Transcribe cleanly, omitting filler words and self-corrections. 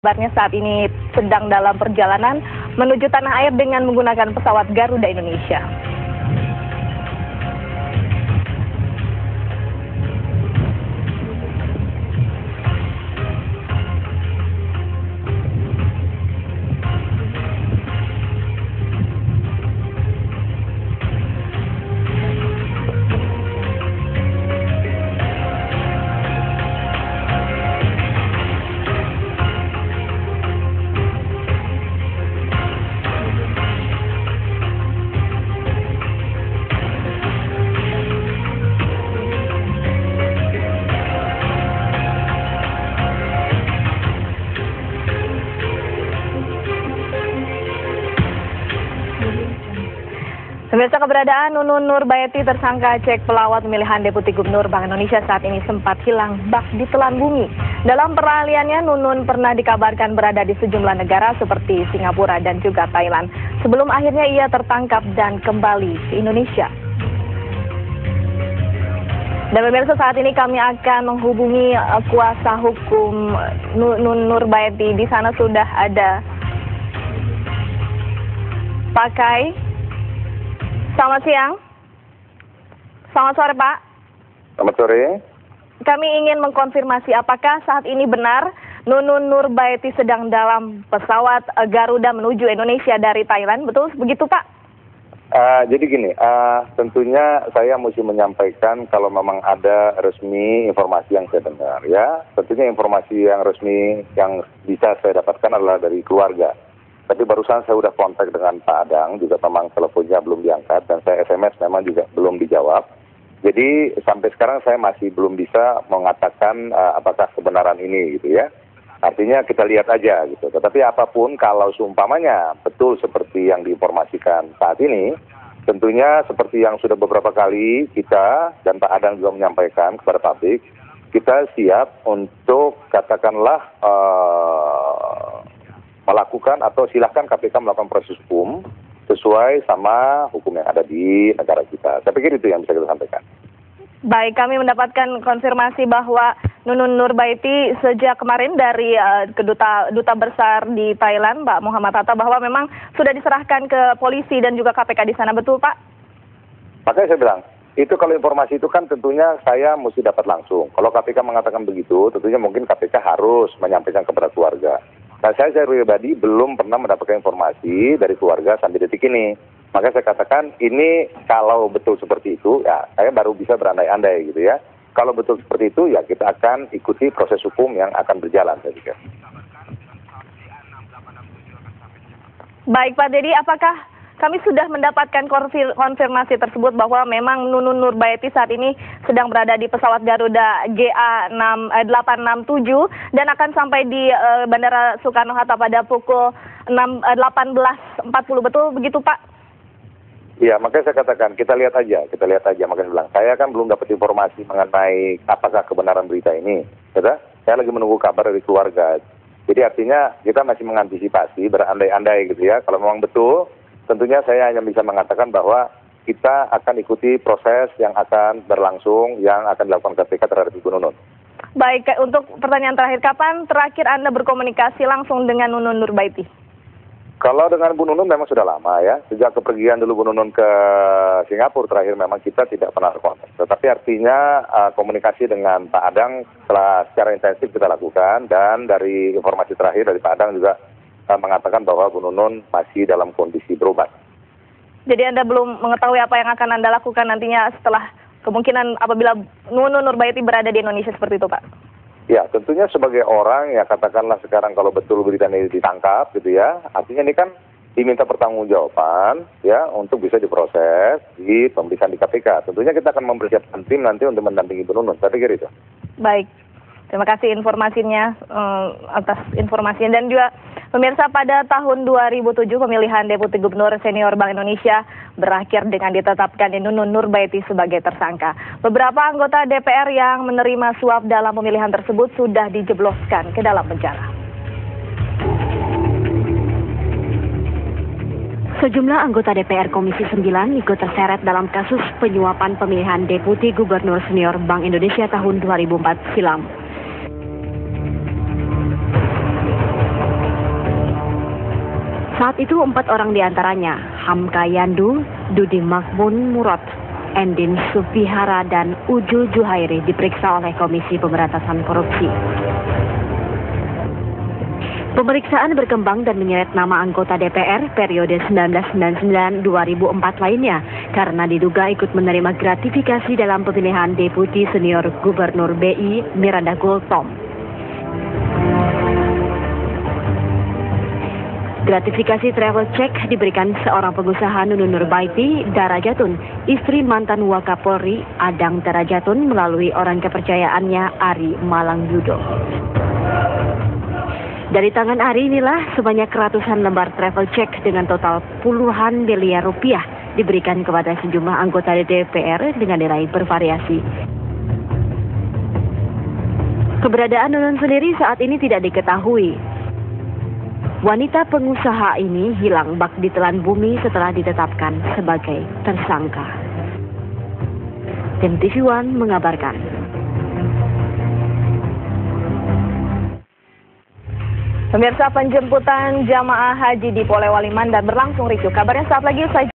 Kabarnya saat ini sedang dalam perjalanan menuju tanah air dengan menggunakan pesawat Garuda Indonesia. Pemirsa, keberadaan Nunun Nurbaiti tersangka cek pelawat pemilihan Deputi Gubernur Bank Indonesia saat ini sempat hilang bak ditelan bumi. Dalam peralihannya, Nunun pernah dikabarkan berada di sejumlah negara seperti Singapura dan juga Thailand. Sebelum akhirnya ia tertangkap dan kembali ke Indonesia. Dan pemirsa, saat ini kami akan menghubungi kuasa hukum Nunun Nurbaiti. Di sana sudah ada Pak Kai. Selamat siang. Selamat sore, Pak. Selamat sore. Kami ingin mengkonfirmasi apakah saat ini benar Nunun Nurbaiti sedang dalam pesawat Garuda menuju Indonesia dari Thailand. Betul begitu, Pak? Jadi gini, tentunya saya mesti menyampaikan kalau memang ada resmi informasi yang saya dengar, ya. Tentunya informasi yang resmi yang bisa saya dapatkan adalah dari keluarga. Tapi barusan saya sudah kontak dengan Pak Adang, juga memang teleponnya belum diangkat, dan saya SMS memang juga belum dijawab. Jadi sampai sekarang saya masih belum bisa mengatakan apakah kebenaran ini gitu ya. Artinya kita lihat aja gitu. Tetapi apapun kalau seumpamanya betul seperti yang diinformasikan saat ini, tentunya seperti yang sudah beberapa kali kita dan Pak Adang juga menyampaikan kepada publik, kita siap untuk katakanlah melakukan atau silahkan KPK melakukan proses hukum sesuai sama hukum yang ada di negara kita. Saya pikir itu yang bisa kita sampaikan. Baik, kami mendapatkan konfirmasi bahwa Nunun Nurbaiti sejak kemarin dari Duta Besar di Thailand, Pak Muhammad Hatta, bahwa memang sudah diserahkan ke polisi dan juga KPK di sana. Betul, Pak? Makanya saya bilang, itu kalau informasi itu kan tentunya saya mesti dapat langsung. Kalau KPK mengatakan begitu, tentunya mungkin KPK harus menyampaikan kepada keluarga. Nah, saya pribadi belum pernah mendapatkan informasi dari keluarga sampai detik ini. Maka saya katakan ini kalau betul seperti itu, ya saya baru bisa berandai-andai gitu ya. Kalau betul seperti itu, ya kita akan ikuti proses hukum yang akan berjalan, saya pikir. Baik, Pak Dedi, apakah kami sudah mendapatkan konfirmasi tersebut bahwa memang Nunun Nurbaiti saat ini sedang berada di pesawat Garuda GA867 dan akan sampai di Bandara Soekarno-Hatta pada pukul 18.40. Betul begitu, Pak? Iya, makanya saya katakan kita lihat aja. Makanya bilang saya kan belum dapat informasi mengenai apakah kebenaran berita ini. Gitu? Saya lagi menunggu kabar dari keluarga. Jadi artinya kita masih mengantisipasi, berandai-andai gitu ya. Kalau memang betul, tentunya saya hanya bisa mengatakan bahwa kita akan ikuti proses yang akan berlangsung, yang akan dilakukan KPK terhadap Ibu Nunun. Baik, untuk pertanyaan terakhir, kapan terakhir Anda berkomunikasi langsung dengan Nunun Nurbaiti? Kalau dengan Bu Nunun memang sudah lama ya, sejak kepergian dulu Bu Nunun ke Singapura terakhir memang kita tidak pernah berkontak. Tetapi artinya komunikasi dengan Pak Adang setelah secara intensif kita lakukan, dan dari informasi terakhir dari Pak Adang juga mengatakan bahwa Bu Nunun masih dalam kondisi berobat. Jadi Anda belum mengetahui apa yang akan Anda lakukan nantinya setelah kemungkinan apabila Nunun Nurbaiti berada di Indonesia seperti itu, Pak? Ya, tentunya sebagai orang ya katakanlah sekarang kalau betul berita ini ditangkap gitu ya, artinya ini kan diminta pertanggungjawaban ya untuk bisa diproses di pemeriksaan di KPK. Tentunya kita akan mempersiapkan tim nanti untuk mendampingi Bu Nunun. Saya pikir itu. Baik. Terima kasih informasinya atas informasinya. Dan juga pemirsa, pada tahun 2007 pemilihan Deputi Gubernur Senior Bank Indonesia berakhir dengan ditetapkan Nunun Nurbaiti sebagai tersangka. Beberapa anggota DPR yang menerima suap dalam pemilihan tersebut sudah dijebloskan ke dalam penjara. Sejumlah anggota DPR Komisi 9 ikut terseret dalam kasus penyuapan pemilihan Deputi Gubernur Senior Bank Indonesia tahun 2004 silam. Saat itu 4 orang diantaranya, Hamka Yandu, Dudi Makmun Murad, Endin Supihara, dan Uju Juhairi diperiksa oleh Komisi Pemberantasan Korupsi. Pemeriksaan berkembang dan menyeret nama anggota DPR periode 1999-2004 lainnya karena diduga ikut menerima gratifikasi dalam pemilihan Deputi Senior Gubernur BI Miranda Gultom. Gratifikasi travel check diberikan seorang pengusaha Nunun Nurbaiti Darajatun, istri mantan Wakapolri Adang Darajatun melalui orang kepercayaannya Ari Malangyudo. Dari tangan Ari inilah sebanyak ratusan lembar travel check dengan total puluhan miliar rupiah diberikan kepada sejumlah anggota DPR dengan nilai bervariasi. Keberadaan Nunun sendiri saat ini tidak diketahui. Wanita pengusaha ini hilang bak ditelan bumi setelah ditetapkan sebagai tersangka. Tim TV One mengabarkan. Pemirsa, penjemputan jamaah haji di Polewali Mandar berlangsung ricuh. Kabarnya saat lagi usai